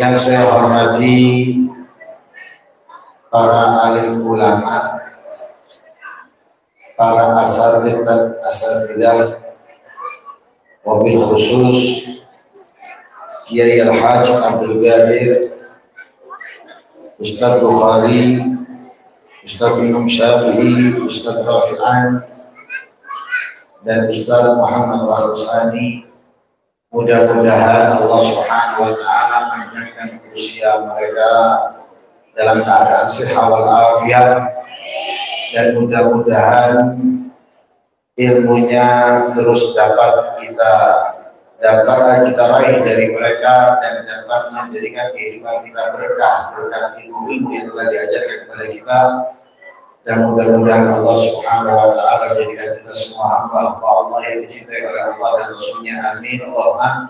Yang saya hormati para alim ulama, para asatidzah, wabil khusus Kiai Al-Hajj Abdul Qadir, Ustaz Bukhari, Ustaz Imam Syafi'i, Ustaz Rafi'an, dan Ustaz Muhammad Wahrusani. Mudah-mudahan Allah Subhanahu wa Ta'ala menjadikan usia mereka dalam keadaan sehat walafiat, dan mudah-mudahan ilmunya terus dapat kita raih dari mereka dan dapat menjadikan kehidupan kita berkah ilmu yang telah diajarkan kepada kita. Dan mudah-mudahan Allah Subhanahu wa Ta'ala jadikan kita semua hamba Allah yang dicintai oleh Allah dan Rasulnya. Amin Allahumma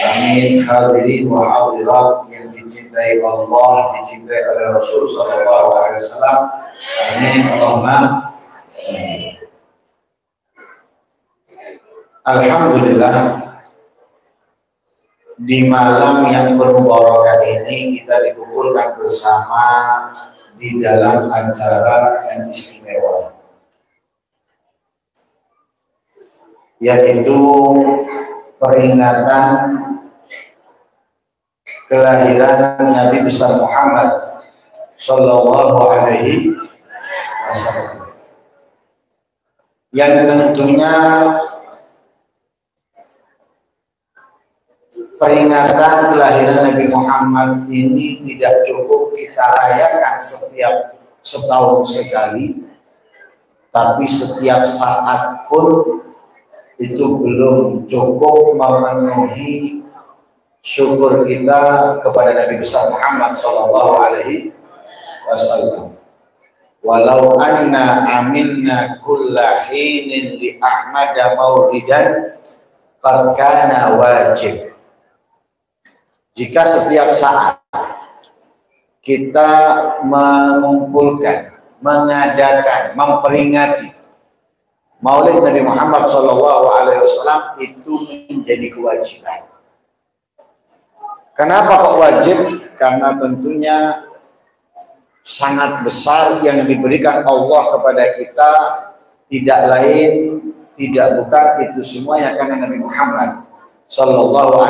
amin. Hadirin wa hadirat yang dicintai Allah, dicintai oleh Rasul sallallahu alaihi wasallam. Amin Allahumma amin. Alhamdulillah, di malam yang berbarakah ini kita dikumpulkan bersama di dalam acara yang istimewa, yaitu peringatan kelahiran Nabi besar Muhammad Sallallahu Alaihi Wasallam, yang tentunya peringatan kelahiran Nabi Muhammad ini tidak cukup kita rayakan setiap setahun sekali, tapi setiap saat pun itu belum cukup memenuhi syukur kita kepada Nabi besar Muhammad Sallallahu Alaihi Wasallam. Walau anna amilna kulla hinin li Ahmada maulidan qad kana wajib. Jika setiap saat kita mengumpulkan, mengadakan, memperingati Maulid Nabi Muhammad SAW, itu menjadi kewajiban. Kenapa kok wajib? Karena tentunya sangat besar yang diberikan Allah kepada kita, tidak lain, tidak bukan itu semua yang karena Nabi Muhammad SAW,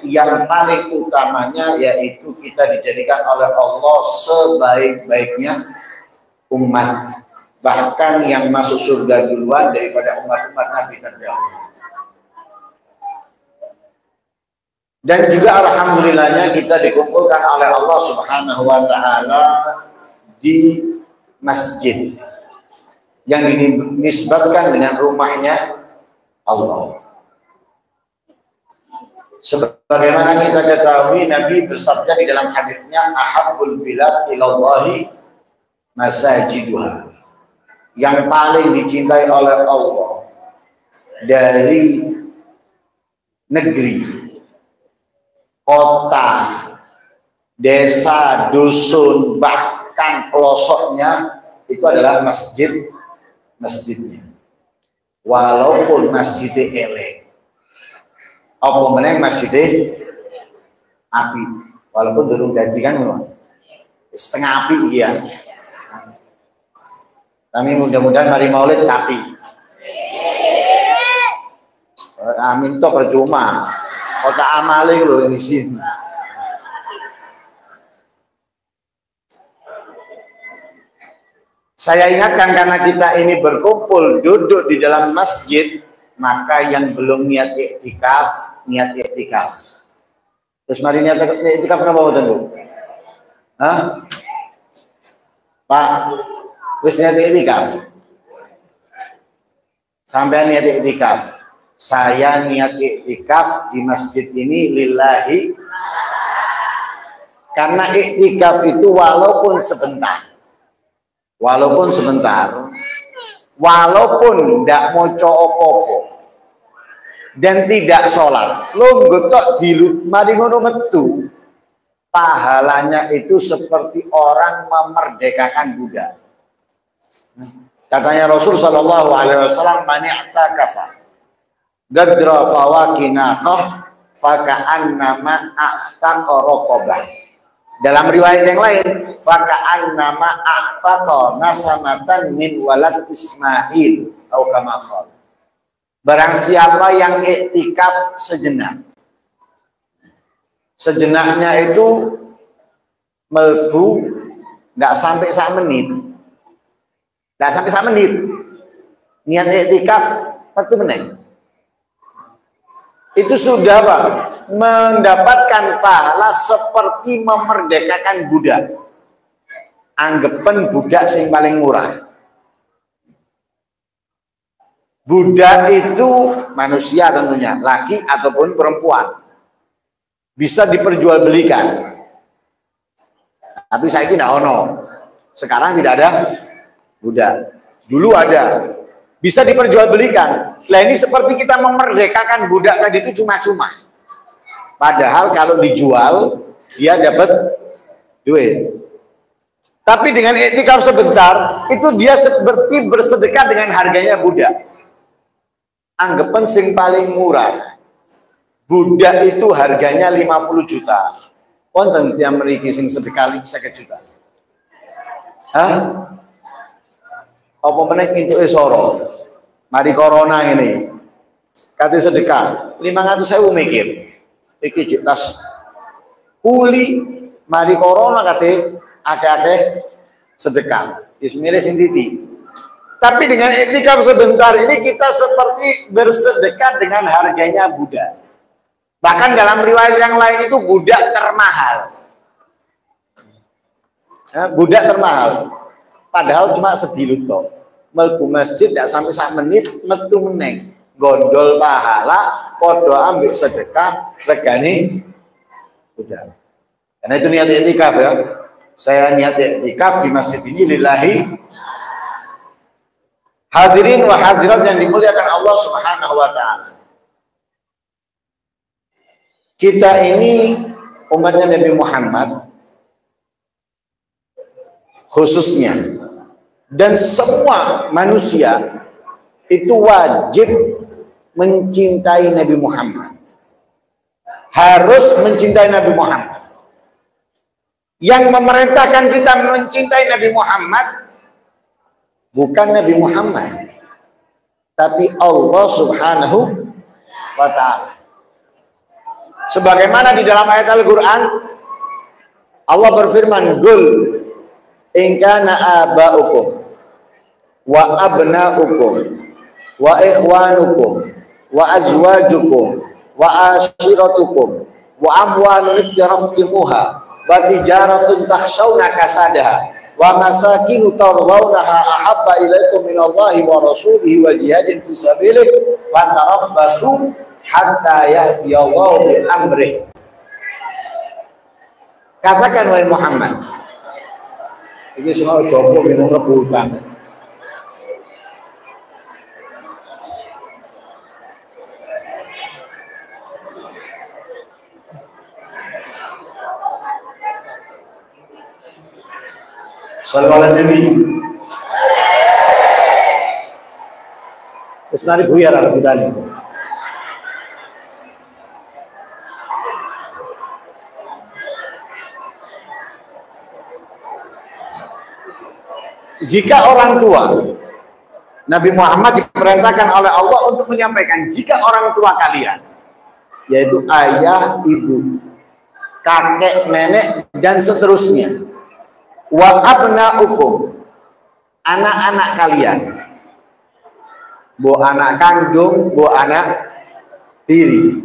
yang paling utamanya yaitu kita dijadikan oleh Allah sebaik-baiknya umat, bahkan yang masuk surga duluan daripada umat-umat Nabi terdahulu. Dan juga alhamdulillahnya kita dikumpulkan oleh Allah Subhanahu wa Ta'ala di masjid yang dinisbatkan dengan rumahnya Allah. Sebagaimana kita ketahui, Nabi bersabda di dalam hadisnya, ahabbul bilad ilallahi masajiduha. Yang paling dicintai oleh Allah dari negeri, kota, desa, dusun, bahkan pelosoknya, itu adalah masjidnya. Walaupun masjidnya elek, apa meneng masjidnya api, walaupun durung dadi kan setengah api ya. Tapi mudah-mudahan hari Maulid api. Amin toh percuma. Kota amale lho di sini. Saya ingatkan karena kita ini berkumpul duduk di dalam masjid, maka yang belum niat iktikaf, niat iktikaf. Terus mari niat iktikaf kenapa boten, Bu? Hah? Pak, wis niat iktikaf. Sampai niat iktikaf. Saya niat iktikaf di masjid ini lillahi. Karena iktikaf itu walaupun sebentar. Walaupun tidak mau opo-opo dan tidak sholat, lo gotok dilut mari ngono metu, pahalanya itu seperti orang memerdekakan budak. Katanya Rasul Shallallahu Alaihi Wasallam, man i'takafa gadra fawakinaqah faka'annama a'taqa raqabah. Dalam riwayat yang lain, faka'annama a'taqa nasamatan min walad Ismail atau kama qala. Barang siapa yang iktikaf sejenak, sejenaknya itu melbu tidak sampai 1 menit, tidak sampai 1 menit, niat iktikaf 1 menit, itu sudah Pak, mendapatkan pahala seperti memerdekakan budak. Anggapan budak sing paling murah. Budak itu manusia tentunya, laki ataupun perempuan, bisa diperjualbelikan. Tapi saya tidak ono. Sekarang tidak ada budak. Dulu ada, bisa diperjualbelikan. Nah ini seperti kita memerdekakan budak tadi itu cuma-cuma. Padahal kalau dijual dia dapat duit. Tapi dengan iktikaf sebentar itu dia seperti bersedekah dengan harganya budak. Anggapan sing paling murah budak itu harganya 50 juta. Wonten tiyang mriki sing sedekah 50 juta. Hah? Apa meneh entuk soro? Mari corona ini. Kate sedekah 500.000 mikir. Iki jek tas kuli mari corona kate akeh-akeh sedekah. Bismillah sing titi. Tapi dengan iktikaf sebentar ini kita seperti bersedekah dengan harganya budak. Bahkan dalam riwayat yang lain itu budak termahal. Ya, budak termahal. Padahal cuma sedilut toh. Melbu masjid tidak sampai 1 menit metu meneng. Gondol pahala, podo ambil sedekah, regane budak. Karena itu niat iktikaf ya. Saya niat iktikaf di masjid ini lillahi. Hadirin wa hadirat yang dimuliakan Allah Subhanahu wa taala. Kita ini umatnya Nabi Muhammad khususnya dan semua manusia itu wajib mencintai Nabi Muhammad. Harus mencintai Nabi Muhammad. Yang memerintahkan kita mencintai Nabi Muhammad bukan Nabi Muhammad, tapi Allah Subhanahu wa ta'ala. Sebagaimana di dalam ayat Al-Quran, Allah berfirman, "Qul in kana aba'ukum wa abna'ukum wa ikhwanukum wa azwajukum wa ashiratukum wa amwalun iktaraftumuha wa tijaratun takhshawna kasadaha wa masakinu tardawnaha ahabba ilaikum minallahi wa rasulihi wa jihadin fi sabilih fatarabbasu hatta yahtiyallahu bi amrih." Katakan wahai Muhammad, ini semua jopo minum rebutan. Sallallahu alaihi wasallam. Terus nari buyar rebutan itu. Jika orang tua, Nabi Muhammad diperintahkan oleh Allah untuk menyampaikan, jika orang tua kalian, yaitu ayah, ibu, kakek, nenek, dan seterusnya, wa abna'ukum, anak-anak kalian, bu anak kandung, bu anak tiri,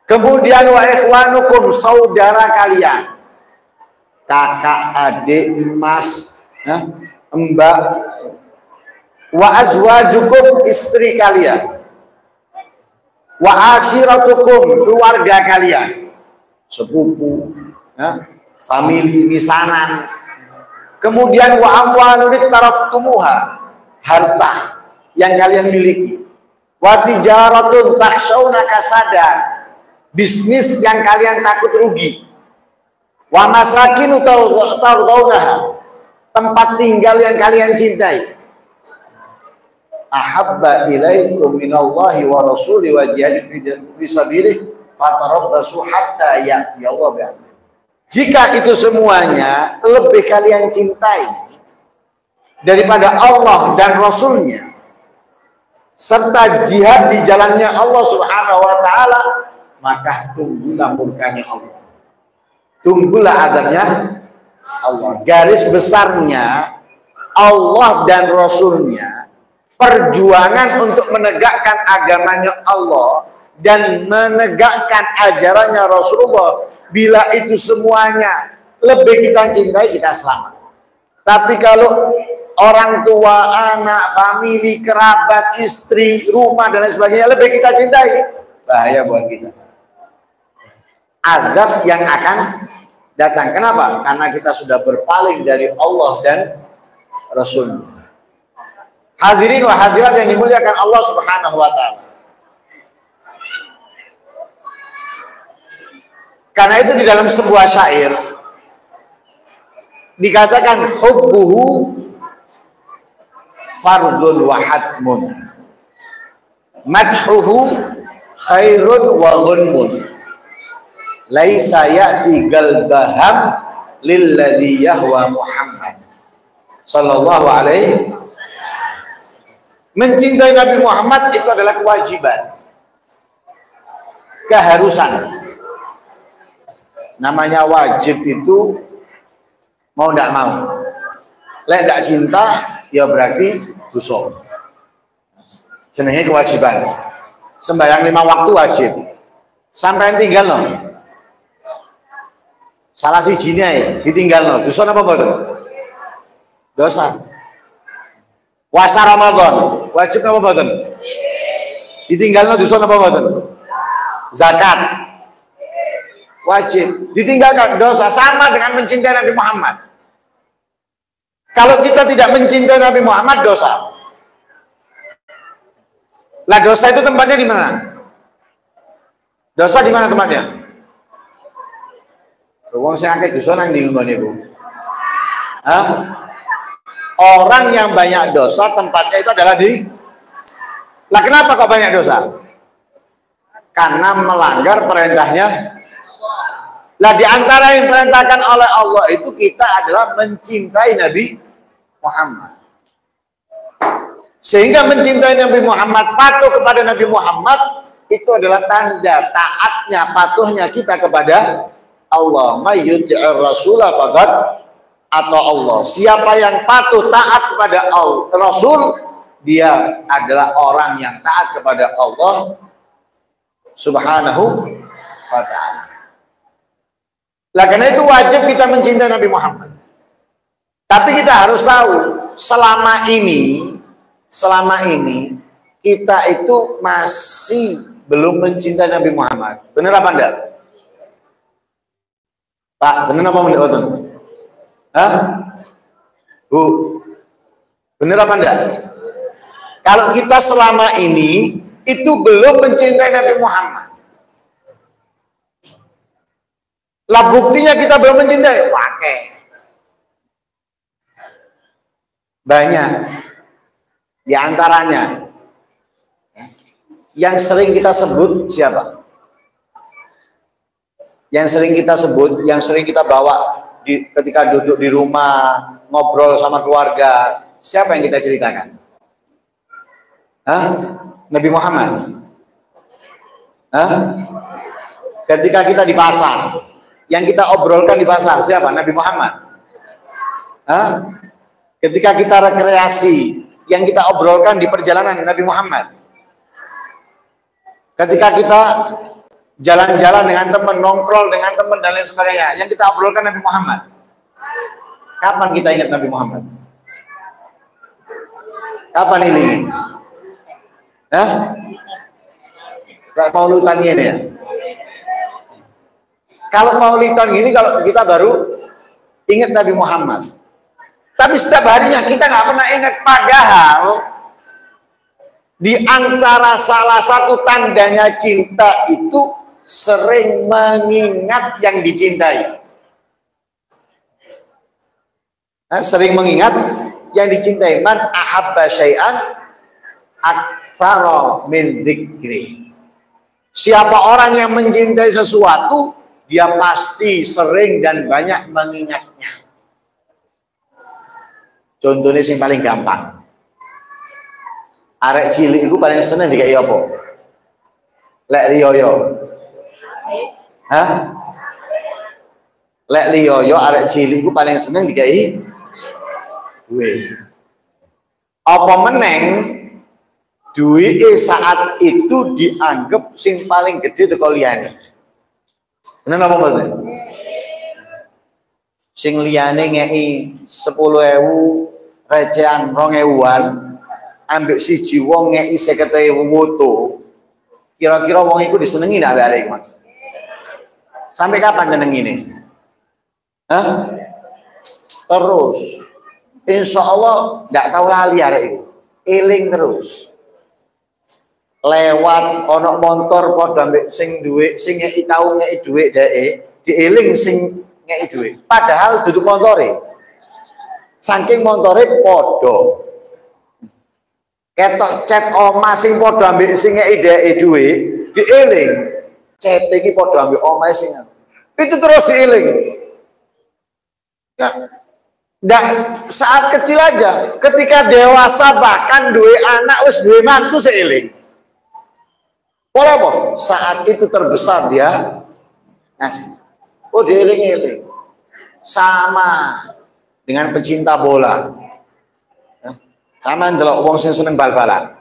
kemudian wa ikhwanukum, saudara kalian, kakak, adik, emas, mbak, wa azwajukum, istri kalian, wa ashiratukum, keluarga kalian, sepupu, famili, misanan, kemudian wa amwalun iktaraftumuha, harta yang kalian miliki, wa tijaratun takhshawna kasada, bisnis yang kalian takut rugi, wa masakinu tardawnaha, tempat tinggal yang kalian cintai. ahabba ilaikum minallahi wa rasuli wa jihadin fi sabilihi fatarabbasu hatta ya'ti Allah bi amri. Jika itu semuanya lebih kalian cintai daripada Allah dan Rasulnya serta jihad di jalannya Allah Subhanahu wa taala, maka tunggulah murkanya Allah, tunggulah adabnya Allah. Garis besarnya Allah dan Rasulnya, perjuangan untuk menegakkan agamanya Allah dan menegakkan ajarannya Rasulullah, bila itu semuanya lebih kita cintai, kita selamat. Tapi kalau orang tua, anak, famili, kerabat, istri, rumah dan lain sebagainya lebih kita cintai, bahaya buat kita. Azab yang akan datang. Kenapa? Karena kita sudah berpaling dari Allah dan Rasulnya. Hadirin wa hadirat yang dimuliakan Allah Subhanahu wa ta'ala. Karena itu di dalam sebuah syair dikatakan hubbuhu fardun wa hatmun, madhuhu khairun wa ghunmun, laisa ya'ti galbaham lilladhi yahwa Muhammad sallallahu alaihi. Mencintai Nabi Muhammad itu adalah kewajiban, keharusan. Namanya wajib itu mau tidak mau. Lek tidak cinta ya berarti dosa. Jenenge kewajiban. Sembahyang 5 waktu wajib. Sampai tinggal loh. Salah sijinya ya ditinggal loh. Dosa apa boten? Dosa. Puasa Ramadan wajib apa boten? Ditinggal loh, dosa apa boten? Zakat wajib, ditinggalkan, dosa. Sama dengan mencintai Nabi Muhammad. Kalau kita tidak mencintai Nabi Muhammad, dosa. Lah dosa itu tempatnya di mana? Dosa di mana tempatnya? Wong sing akeh dosa nang ndi nggone, Bu? Hah? Orang yang banyak dosa tempatnya itu adalah di. Lah kenapa kok banyak dosa? Karena melanggar perintahnya. Lah di antara yang diperintahkan oleh Allah itu kita adalah mencintai Nabi Muhammad. Sehingga mencintai Nabi Muhammad, patuh kepada Nabi Muhammad, itu adalah tanda taatnya, patuhnya kita kepada Allah. May yuti'ir rasulah faqad atau Allah. Siapa yang patuh taat kepada Rasul, dia adalah orang yang taat kepada Allah Subhanahu wa ta'ala. Lah karena itu wajib kita mencintai Nabi Muhammad. Tapi kita harus tahu selama ini kita itu masih belum mencintai Nabi Muhammad. Benar apa enggak? Pak, benar apa enggak? Hah? Bu, benar apa enggak? Kalau kita selama ini itu belum mencintai Nabi Muhammad, lah buktinya kita belum mencintai, pakai banyak. Di antaranya yang sering kita sebut siapa? Yang sering kita sebut, yang sering kita bawa ketika duduk di rumah, ngobrol sama keluarga, siapa yang kita ceritakan? Hah? Nabi Muhammad. Hah? Ketika kita di pasar, yang kita obrolkan di pasar siapa? Nabi Muhammad. Hah? Ketika kita rekreasi, yang kita obrolkan di perjalanan Nabi Muhammad. Ketika kita jalan-jalan dengan teman, nongkrol dengan teman dan lain sebagainya, yang kita obrolkan Nabi Muhammad. Kapan kita ingat Nabi Muhammad? Kapan ini? Hah? Gak mau lutan ini ya? Kalau mau litan gini, kalau kita baru ingat Nabi Muhammad. Tapi setiap harinya kita nggak pernah ingat. Padahal di antara salah satu tandanya cinta itu sering mengingat yang dicintai. Sering mengingat yang dicintai. Man ahabba syai'an aktsara min dzikri. Siapa orang yang mencintai sesuatu, dia pasti sering dan banyak mengingatnya. Contohnya yang paling gampang. Arek cilik itu paling seneng dikai apa? Lek riyoyo. Hah? Lek riyoyo arek cilik itu paling seneng dikai duit. Apa meneng duit saat itu dianggap sing paling gede teko liyane. Bener apa mboten? Sing liyane ngeki 10.000 recehan 2.000-an, ambek siji wong ngeki 50.000 moto. Kira-kira wong iku disenengi ndak arek iku? Sampai kapan jeneng ini? Hah? Terus. Insya Allah ndak tahu lali arek iku. Eling terus. Lewat ono motor padha ambek sing duwe sing ngeki tau ngeki dhuwit dheke dieling sing ngeki dhuwit padahal duduk montore saking montore padha ketok chat omah sing padha ambek sing ngeki dheke dhuwit dieling chat iki padha ambek omah sing itu terus dieling ya. Nggak saat kecil aja ketika dewasa bahkan duwe anak wis duwe mantu seiling. Apa? Saat itu terbesar dia ngasih. Oh dieling-eling. Sama dengan pecinta bola. Sama ndelok wong sing seneng bal-balan.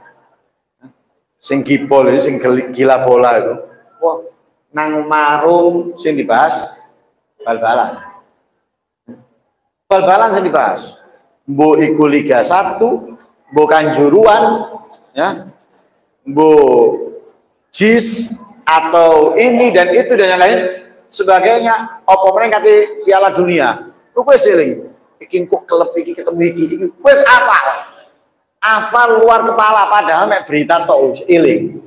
Sing gipol itu, sing gila bola itu. Wah, nang marung sing dibahas bal-balan. Bal-balan sing dibahas. Mbo iku Liga 1, mbo Kanjuruan, ya. Mbo JIS atau ini dan itu dan yang lain sebagainya. Apa mereka kate Piala Dunia lu wis eling iki kok klub iki ketemu iki wis hafal luar kepala padahal mek berita tok eling.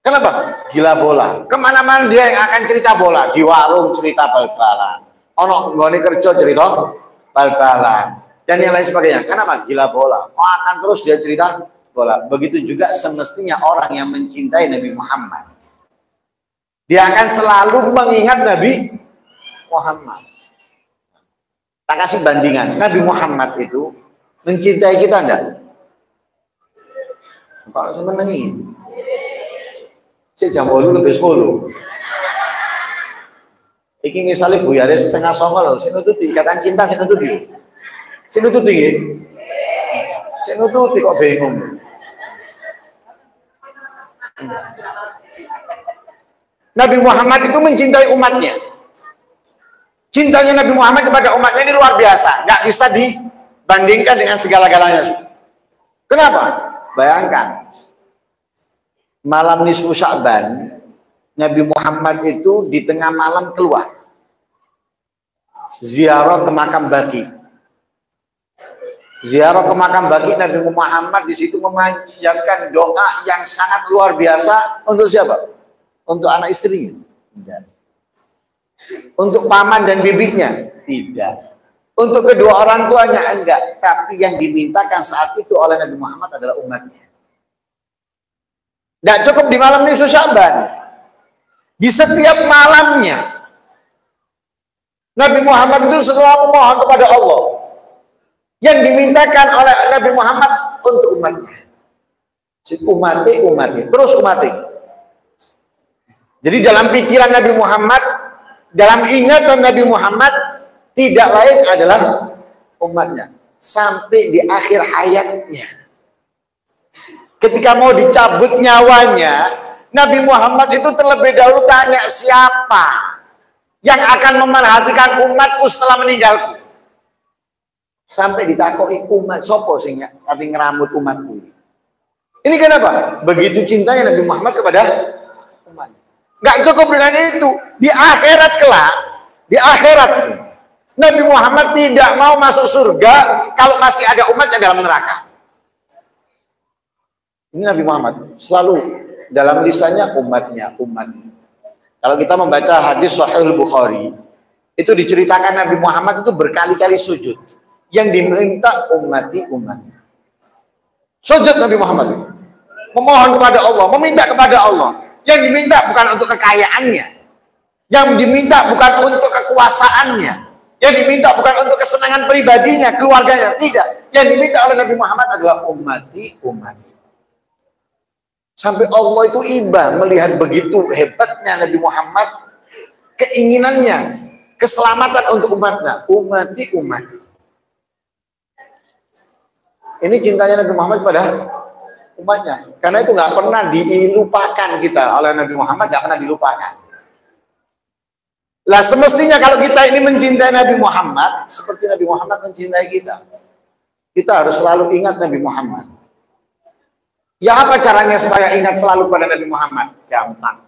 Kenapa? Gila bola. Kemana-mana dia yang akan cerita bola, di warung cerita bal-balan, ono nggone kerja cerita bal-balan dan yang lain sebagainya. Kenapa? Gila bola. Akan terus dia cerita bola. Begitu juga semestinya orang yang mencintai Nabi Muhammad. Dia akan selalu mengingat Nabi Muhammad. Tak kasih bandingan. Nabi Muhammad itu mencintai kita enggak? Pak senengi. Si jam 8 lebih 10. Iki misalnya buyare setengah 9 lho, sing nututi ikatan cinta sing nututi. Sing nututi nggih. Sing nututi kok bingung. Nabi Muhammad itu mencintai umatnya. Cintanya Nabi Muhammad kepada umatnya ini luar biasa, nggak bisa dibandingkan dengan segala-galanya. Kenapa? Bayangkan malam nisfu Sya'ban, Nabi Muhammad itu di tengah malam keluar ziarah ke makam Baqi. Ziarah ke makam Baqi, Nabi Muhammad di situ memanjatkan doa yang sangat luar biasa untuk siapa? Untuk anak istrinya? Tidak. Untuk paman dan bibinya? Tidak. Untuk kedua orang tuanya? Enggak. Tapi yang dimintakan saat itu oleh Nabi Muhammad adalah umatnya. Tidak cukup di malam nisfu Sya'ban. Di setiap malamnya Nabi Muhammad itu selalu mohon kepada Allah. Yang dimintakan oleh Nabi Muhammad untuk umatnya. Umatnya. Terus umatnya. Jadi dalam pikiran Nabi Muhammad, dalam ingatan Nabi Muhammad, tidak lain adalah umatnya. Sampai di akhir hayatnya. Ketika mau dicabut nyawanya, Nabi Muhammad itu terlebih dahulu tanya, siapa yang akan memerhatikan umatku setelah meninggalku? Sampai ditakoi umat, sopo sing kati ngeramut umatku. Ini kenapa? Begitu cintanya Nabi Muhammad kepada umat. Nggak cukup dengan itu, di akhirat kelak, di akhirat Nabi Muhammad tidak mau masuk surga kalau masih ada umatnya dalam neraka. Ini Nabi Muhammad selalu dalam lisannya umatnya. Kalau kita membaca hadis Sahih Bukhari, itu diceritakan Nabi Muhammad itu berkali-kali sujud, yang diminta umatnya. Sujud Nabi Muhammad. memohon kepada Allah, meminta kepada Allah. Yang diminta bukan untuk kekayaannya, yang diminta bukan untuk kekuasaannya, yang diminta bukan untuk kesenangan pribadinya, keluarganya, tidak. Yang diminta oleh Nabi Muhammad adalah ummati, ummati. Sampai Allah itu iba melihat begitu hebatnya Nabi Muhammad, keinginannya, keselamatan untuk umatnya, ummati, ummati. Ini cintanya Nabi Muhammad kepada umatnya. Karena itu nggak pernah dilupakan kita oleh Nabi Muhammad, nggak pernah dilupakan. Lah semestinya kalau kita ini mencintai Nabi Muhammad seperti Nabi Muhammad mencintai kita, kita harus selalu ingat Nabi Muhammad. Ya apa caranya supaya ingat selalu pada Nabi Muhammad? Gampang.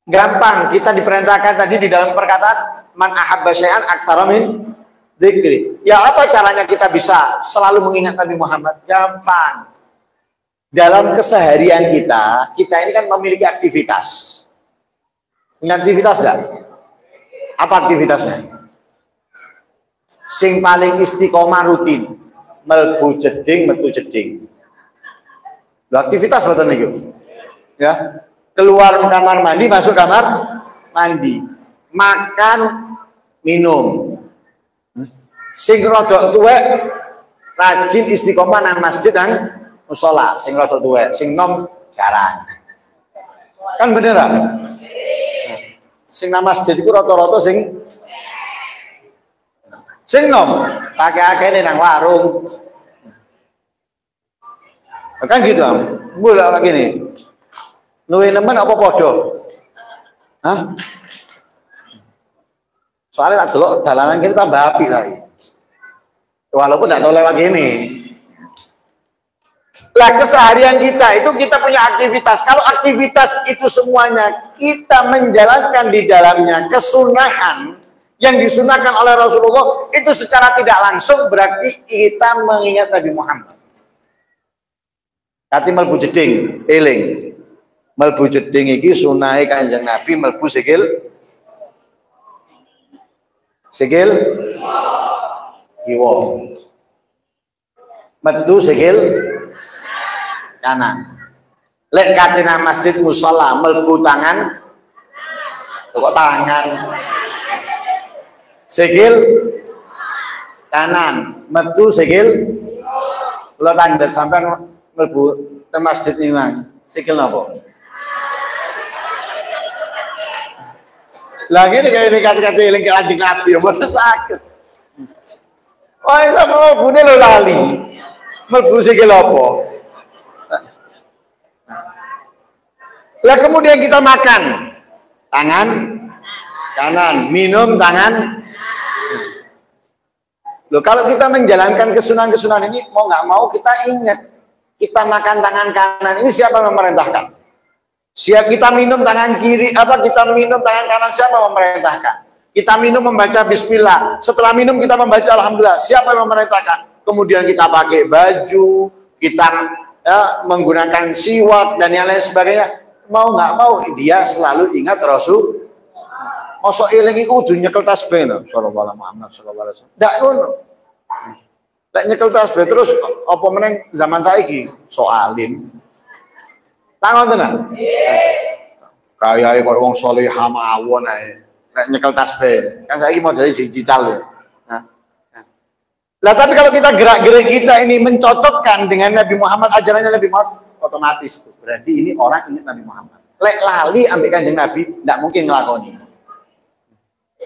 Gampang, kita diperintahkan tadi di dalam perkataan man ahabba syai'an aktsara min dzikri. Ya apa caranya kita bisa selalu mengingat Nabi Muhammad? Gampang. Dalam keseharian kita ini kan memiliki aktivitas. Punya aktivitas enggak? Apa aktivitasnya? Sing paling istiqomah rutin. Melbu jeding, metu jeding. Aktivitas betul niku. Ya. Keluar kamar mandi, masuk kamar mandi. Makan, minum. Sing rodok tuwek rajin istiqomah nang masjid nang musala, sing rodok tuwek, sing nom jarang. Kan beneran? Sing nang masjid iku rata-rata sing nom akeh-akeh nang warung. Kan gitu, mulai lagi nih. Luwe nemen apa podo? Hah? Soalnya tak delok dalanan kita tambah api lagi. Walaupun tidak tahu lewat gini. Lah keseharian kita itu kita punya aktivitas. Kalau aktivitas itu semuanya kita menjalankan di dalamnya kesunahan yang disunahkan oleh Rasulullah, itu secara tidak langsung berarti kita mengingat Nabi Muhammad. Kati melbu jeding, eling. Melbu jeding iki sunahe Kanjeng Nabi melbu sikil. Sikil kiwa. Metu sikil kanan. Lek katina masjid musala melbu tangan. Kok tangan? Sikil kanan, metu sikil. Lo tandar sampai melbu te masjid ini mang. Sikil napa? Lagi nih kayak kata-kata eling ke Kanjeng Nabi, mboten sakit. Oh, iso mlebune lho lali. Mlebu sikil apa? Lah kemudian kita makan, tangan kanan, minum tangan. Loh, kalau kita menjalankan kesunahan-kesunahan ini, mau nggak mau kita ingat, kita makan tangan kanan ini siapa yang memerintahkan? Siap kita minum tangan kiri, kita minum tangan kanan, siapa yang memerintahkan? Kita minum membaca bismillah, setelah minum kita membaca alhamdulillah, siapa yang memerintahkan? Kemudian kita pakai baju, kita menggunakan siwak dan yang lain sebagainya. Mau nggak mau dia selalu ingat Rasul. Mosok eling iku kudu nyekel tasbih lho, sallallahu Muhammad sallallahu alaihi wasallam. Ndak ngono. Lek nyekel tasbih terus apa meneng zaman saiki soalin. Tangon tenan. Kayae kok wong saleh mawon ae. Lek nyekel tasbih. Kan saiki model digital ya. Lah tapi kalau kita gerak-gerik kita ini mencocokkan dengan Nabi Muhammad, ajarannya Nabi Muhammad, otomatis berarti ini orang ingat Nabi Muhammad. Lek lali ambek Kanjeng Nabi ndak mungkin nglakoni.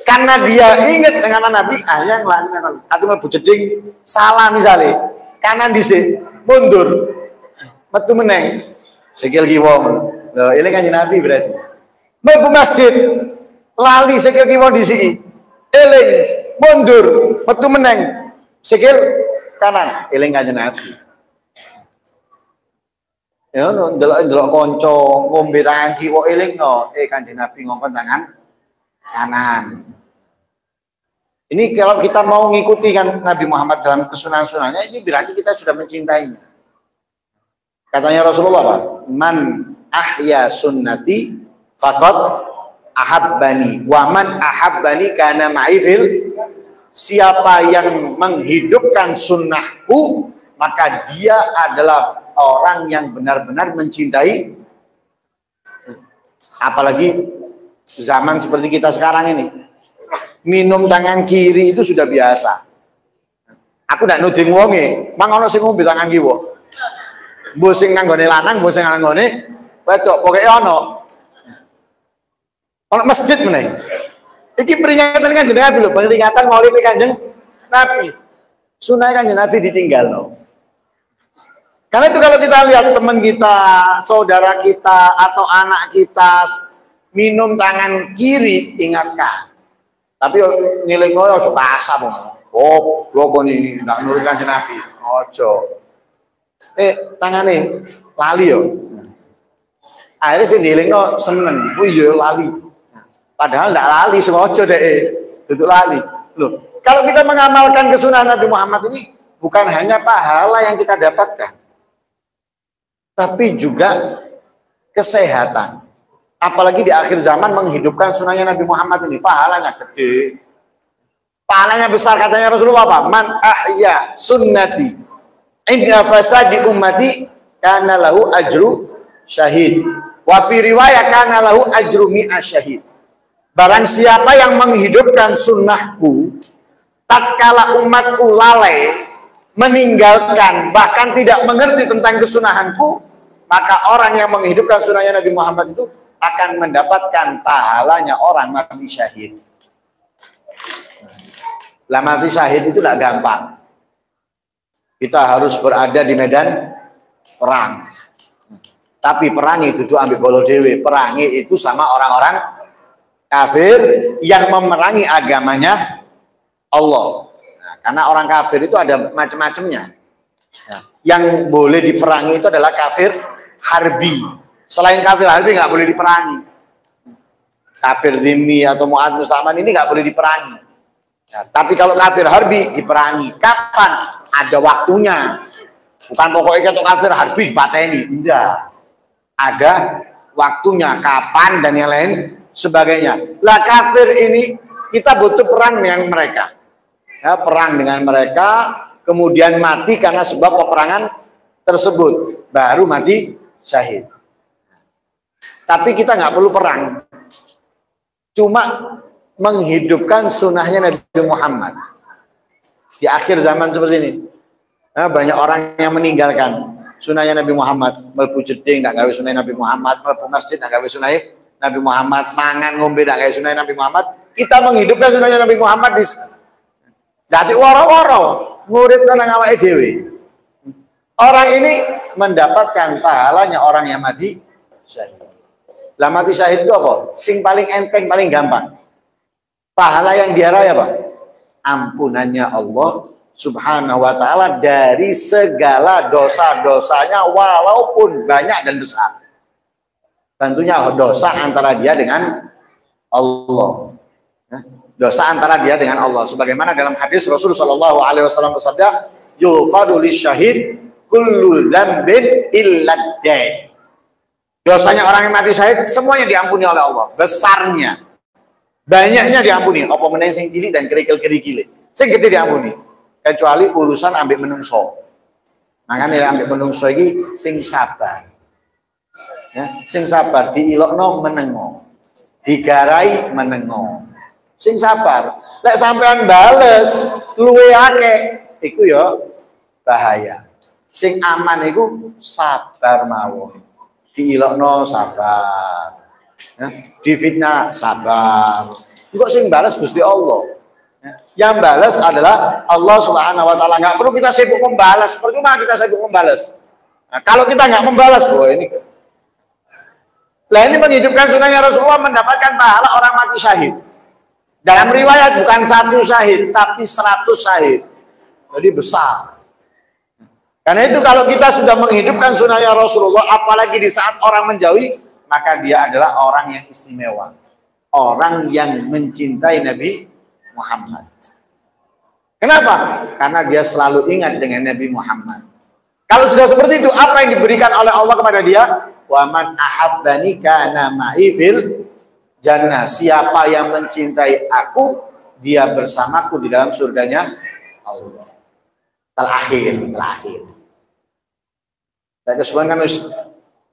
Karena dia ingat dengan Nabi, hanya ngelakoni. Atau mlebu jeding salah misalnya, kanan dhisik, mundur, metu meneng, sikil kiwa. Lho, ini Kanjeng Nabi berarti. Mlebu masjid, lali sikil kiwa dhisiki. Eling, mundur, metu meneng, sikil kanan, eling Kanjeng Nabi. Ya no, ndelok kanca ngombe tangan kiwa eling no, Kanjeng Nabi ngomong tangan kanan. Ini kalau kita mau mengikuti kan Nabi Muhammad dalam kesunahan-sunahnya, ini berarti kita sudah mencintainya. Katanya Rasulullah, Pak, man ahya sunnati faqad ahabbani wa man ahabbani kana ma'i fil. Siapa yang menghidupkan sunnahku, maka dia adalah orang yang benar-benar mencintai. Apalagi zaman seperti kita sekarang ini, minum tangan kiri itu sudah biasa. Aku ndak nuding wonge, mang ono sing ngombe tangan kiwa. Mbok sing nanggone lanang, mbok sing nanggone wedok, pokoke ono. Ono masjid meneh. Iki peringatan Kanjeng Nabi lho, peringatan Maulid Kanjeng Nabi. Sunah Kanjeng Nabi ditinggal. Karena itu kalau kita lihat teman kita, saudara kita, atau anak kita minum tangan kiri, ingatkan. Tapi nilai ngoyo ojo pasah bang. Oh, gua ini nggak nurut Kanjeng Nabi. Ojo. Tangane lali yo. Akhirnya sih nilai no seneng. Oh iya lali. Padahal nggak lali, sengaja deh. Duduk lali. Loh, kalau kita mengamalkan kesunahan Nabi Muhammad ini bukan hanya pahala yang kita dapatkan, tapi juga kesehatan. Apalagi di akhir zaman menghidupkan sunnahnya Nabi Muhammad ini, pahalanya gede. Pahalanya besar, katanya Rasulullah apa? Man ahya sunnati inda fasadi ummati kana lahu ajru syahid. Wa fi riwayah kana lahu ajru mi'a syahid. Barang siapa yang menghidupkan sunnahku tatkala umatku lalai, meninggalkan, bahkan tidak mengerti tentang kesunahanku, maka orang yang menghidupkan sunnahnya Nabi Muhammad itu akan mendapatkan pahalanya orang mati syahid. Lah mati syahid itu tidak gampang. Kita harus berada di medan perang. Tapi perang itu tuh ambil bolo dewe. Perang itu sama orang-orang kafir yang memerangi agamanya Allah. Nah, karena orang kafir itu ada macam-macamnya. Nah, yang boleh diperangi itu adalah kafir harbi. Selain kafir harbi nggak boleh diperangi. Kafir dhimmi atau mu'ad musta'man ini nggak boleh diperangi. Nah, tapi kalau kafir harbi diperangi. Kapan? Ada waktunya. Bukan pokoknya kalau kafir harbi dipateni. Tidak. Ada waktunya. Kapan dan yang lain sebagainya. Lah kafir ini kita butuh perang dengan mereka. Ya, perang dengan mereka, kemudian mati karena sebab peperangan tersebut, baru mati syahid. Tapi kita nggak perlu perang, cuma menghidupkan sunnahnya Nabi Muhammad. Di akhir zaman seperti ini, banyak orang yang meninggalkan sunnahnya Nabi Muhammad, melbu jeding nggak gawe sunnah Nabi Muhammad, melbu masjid nggak gawe sunnah Nabi Muhammad, mangan ngombe nggak gawe sunnah Nabi Muhammad. Kita menghidupkan sunnahnya Nabi Muhammad di dadi woro-woro nguripna nang awake dhewe. Orang ini mendapatkan pahalanya orang yang mati syahid. Lah mati syahid itu apa? Sing paling enteng, paling gampang. Pahala yang diarai apa? Ampunannya Allah Subhanahu wa ta'ala dari segala dosa-dosanya walaupun banyak dan besar. Tentunya dosa antara dia dengan Allah. Dosa antara dia dengan Allah. Sebagaimana dalam hadis Rasulullah SAW bersabda, "Yughfaru lisyahid kullu dzambin illa dain." Dosanya orang yang mati syahid semuanya diampuni oleh Allah. Besarnya, banyaknya diampuni. Apa meneh sing cilik dan kerikil-kerikile. Sing gede diampuni. Kecuali urusan ambek menungso. Makanya ambek menungso iki sing sabar. Ya, sing sabar diilokno menengo, digarai menengo, sing sabar. Lek sampean bales luwe akeh iku ya bahaya. Sing aman iku sabar mawon, diilokno sabar, ya, difitnah sabar. Kok sing bales Gusti Allah. Ya, yang balas adalah Allah Subhanahu wa ta'ala. Nggak perlu kita sibuk membalas. Percuma kita sibuk membalas. Nah, kalau kita nggak membalas, wah ini. Lah ini menghidupkan sunnahnya Rasulullah, mendapatkan pahala orang mati syahid. Dalam riwayat bukan 1 syahid, tapi 100 syahid. Jadi besar. Karena itu kalau kita sudah menghidupkan sunnahnya Rasulullah, apalagi di saat orang menjauhi, maka dia adalah orang yang istimewa. Orang yang mencintai Nabi Muhammad. Kenapa? Karena dia selalu ingat dengan Nabi Muhammad. Kalau sudah seperti itu, apa yang diberikan oleh Allah kepada dia? Wa man ahabbani kana ma'i fil jannah. Siapa yang mencintai aku, dia bersamaku di dalam surganya Allah. terakhir. Nek kesuwen kan wis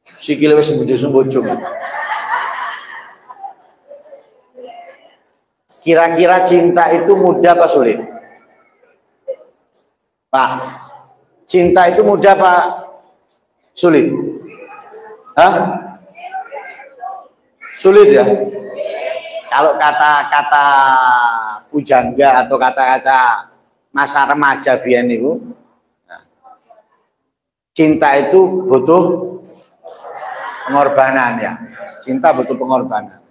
sikile wis sembojo-sembojo. Kira-kira cinta itu mudah apa sulit? Pak, cinta itu mudah apa sulit? Hah? Sulit ya? Kalau kata-kata pujangga atau kata-kata masa remaja biyen niku, cinta itu butuh pengorbanan ya. Cinta butuh pengorbanan.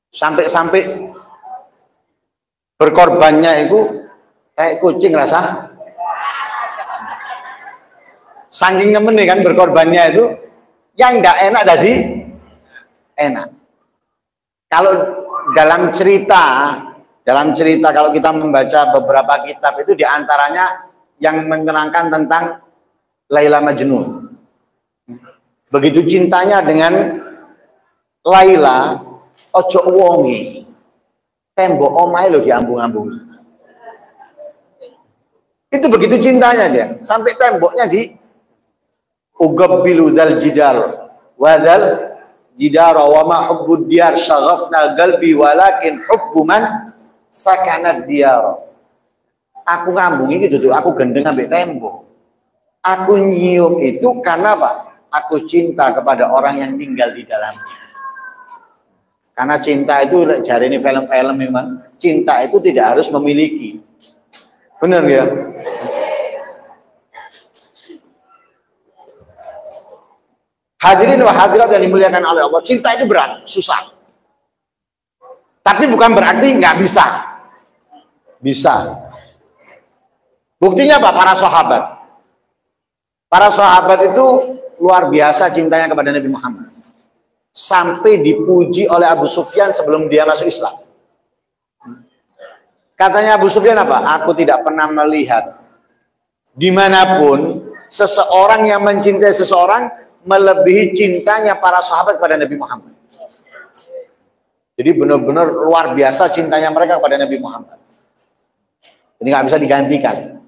Sampai berkorbannya itu kayak kucing rasa. Saking nemen kan berkorbannya itu, yang enggak enak tadi enak. Kalau dalam cerita kalau kita membaca beberapa kitab itu diantaranya yang menerangkan tentang Laila Majnun. Begitu cintanya dengan Laila, ojo wongi, tembok omahe lo diambung-ambung. Itu begitu cintanya dia, sampai temboknya di ugabbilu dzal jidar wadzal jidar wa ma hubbud diyar syaghafna qalbi walakin hubbu man sakanat diyar. Aku ngambungi gitu tuh, aku gendeng ambek tembok. Aku nyium itu karena apa? Aku cinta kepada orang yang tinggal di dalamnya. Karena cinta itu, jari ini film-film memang, cinta itu tidak harus memiliki. Benar ya? Hadirin wa hadirat yang dimuliakan oleh Allah, cinta itu berat, susah. Tapi bukan berarti nggak bisa. Bisa. Buktinya apa? Para sahabat. Para sahabat itu luar biasa cintanya kepada Nabi Muhammad. Sampai dipuji oleh Abu Sufyan sebelum dia masuk Islam. Katanya Abu Sufyan apa? Aku tidak pernah melihat dimanapun seseorang yang mencintai seseorang melebihi cintanya para sahabat kepada Nabi Muhammad. Jadi benar-benar luar biasa cintanya mereka kepada Nabi Muhammad. Ini nggak bisa digantikan.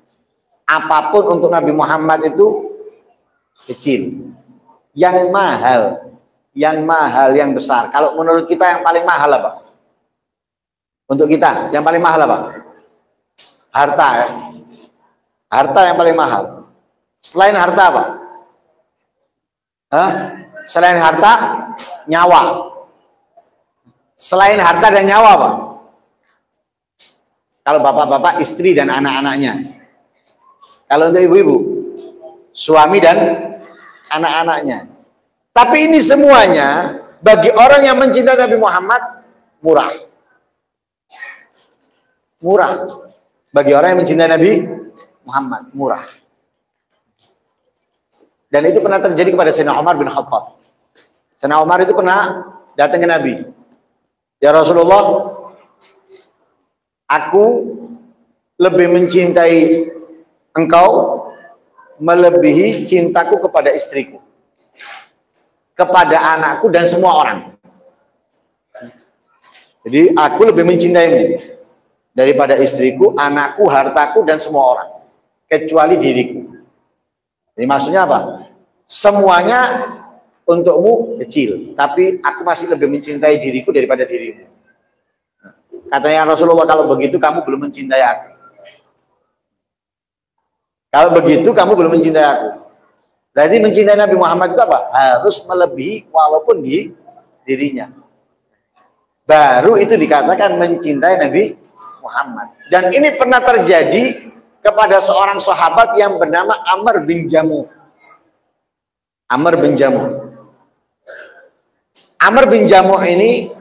Apapun untuk Nabi Muhammad itu kecil. Yang mahal, yang besar. Kalau menurut kita yang paling mahal apa? Untuk kita yang paling mahal apa? Harta ya. Harta yang paling mahal. Selain harta apa? Hah? Selain harta, nyawa. Selain harta dan nyawa apa? Kalau bapak-bapak, istri dan anak-anaknya. Kalau untuk ibu-ibu, suami dan anak-anaknya. Tapi ini semuanya bagi orang yang mencintai Nabi Muhammad murah. Murah. Bagi orang yang mencintai Nabi Muhammad murah. Dan itu pernah terjadi kepada Sayyidina Umar bin Khattab. Sayyidina Umar itu pernah datang ke Nabi. Ya Rasulullah, aku lebih mencintai engkau melebihi cintaku kepada istriku, kepada anakku dan semua orang. Jadi aku lebih mencintaimu daripada istriku, anakku, hartaku dan semua orang, kecuali diriku. Jadi maksudnya apa? Semuanya untukmu kecil, tapi aku masih lebih mencintai diriku daripada dirimu. Katanya Rasulullah, kalau begitu kamu belum mencintai aku. Kalau begitu kamu belum mencintai aku. Berarti mencintai Nabi Muhammad itu apa? Harus melebihi walaupun di dirinya. Baru itu dikatakan mencintai Nabi Muhammad. Dan ini pernah terjadi kepada seorang sahabat yang bernama Amr bin Jamuh. Amr bin Jamuh. Amr bin Jamuh ini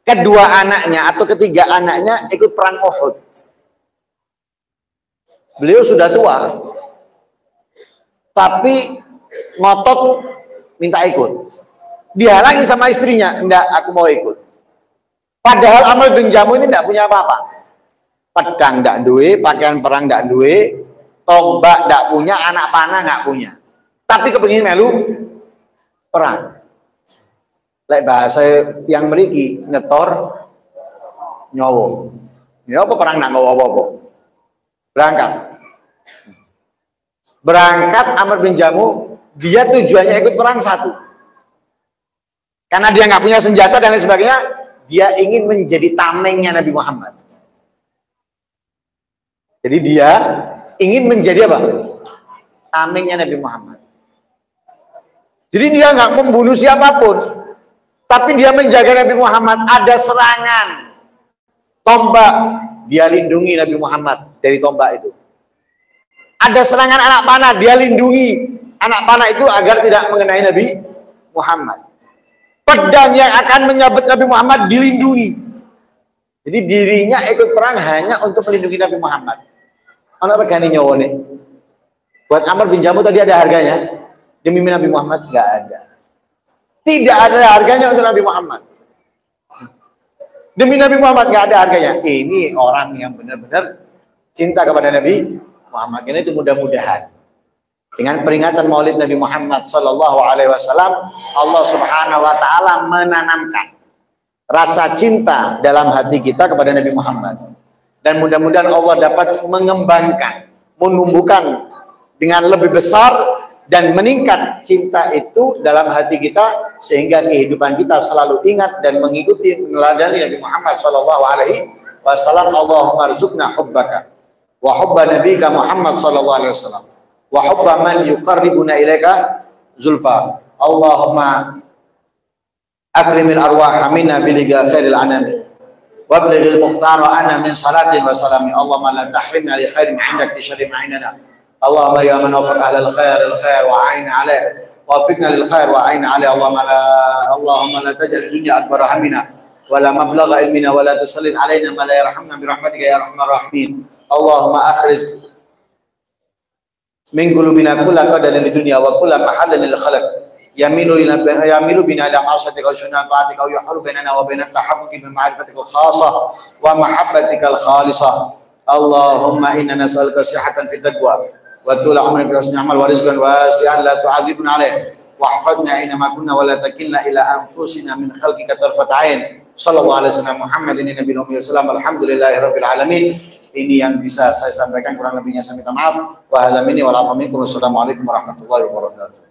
kedua anaknya atau ketiga anaknya ikut perang Uhud. Beliau sudah tua, tapi ngotot minta ikut. Dihalangi sama istrinya, enggak, aku mau ikut. Padahal Amr bin Jamuh ini enggak punya apa-apa. Pedang enggak duwe, pakaian perang enggak duwe, tombak enggak punya, anak panah enggak punya. Tapi kepengin melu perang. Lek bahasa yang mriki nyetor nyowo. Ya apa perang nak nggawa apa-apa. berangkat. Berangkat Amr bin Jamuh, dia tujuannya ikut perang satu. Karena dia nggak punya senjata dan lain sebagainya, dia ingin menjadi tamengnya Nabi Muhammad. Jadi dia ingin menjadi apa? Tamengnya Nabi Muhammad. Jadi dia nggak membunuh siapapun, tapi dia menjaga Nabi Muhammad. Ada serangan tombak, dia lindungi Nabi Muhammad dari tombak itu. Ada serangan anak panah, dia lindungi anak panah itu agar tidak mengenai Nabi Muhammad. Pedang yang akan menyabet Nabi Muhammad dilindungi. Jadi dirinya ikut perang hanya untuk melindungi Nabi Muhammad. Anak regani nyawa nih. Buat Amr bin Jamuh tadi ada harganya. Demi Nabi Muhammad nggak ada. Tidak ada harganya untuk Nabi Muhammad. Demi Nabi Muhammad nggak ada harganya. Ini orang yang benar-benar cinta kepada Nabi Muhammad. Ini itu mudah-mudahan dengan peringatan Maulid Nabi Muhammad Sallallahu Alaihi Wasallam, Allah Subhanahu Wa Taala menanamkan rasa cinta dalam hati kita kepada Nabi Muhammad. Dan mudah-mudahan Allah dapat mengembangkan, menumbuhkan dengan lebih besar dan meningkat cinta itu dalam hati kita sehingga kehidupan kita selalu ingat dan mengikuti meneladani Nabi Muhammad Sallallahu Alaihi Wasallam. Allahumma arzuqna hubbaka wa hubba nabiyika Muhammad Sallallahu Alaihi Wasallam wa hubba man yuqarribuna ilaika zulfa. Allahumma akrimil arwah minna biliga khairil anami wablighil mukhtar ana min salatin wa salami. Allahumma la tahrimna li khairin 'indak bi syarri ma 'indana. Allahumma ya man wafaq ahlal khair wa 'ain 'alaih wafiqna lil khair wa 'ain 'alaih. Allahumma la taj'al dunya akbar hammina wa la mablagha ilmina wa la tusallit 'alaina ma la yarhamna bi rahmatika ya arhamar rahimin. Allahumma akhrij min qulubina kulla qadarin lid dunya wa kulla mahallan lil khalq yamilu bina ila ma'asatika wa sunnah ta'atika wa yuhalu bainana wa bainat tahabbuki bi ma'rifatika al-khassah wa mahabbatika al-khalisah. Allahumma inna nas'aluka sihhatan fi taqwa wa tula umrin fi husni amal wa rizqan wasi'an la tu'adzibna alayh wa hafadna ina ma kunna wa la takilna ila anfusina min khalqika tarfat 'ain. Sallallahu alaihi wasallam Muhammadin nabiyil ummi wasallam. Alhamdulillahirabbil alamin. Ini yang bisa saya sampaikan, kurang lebihnya saya minta maaf. Wa hadza minni wa la minkum. Wassalamualaikum warahmatullahi wabarakatuh.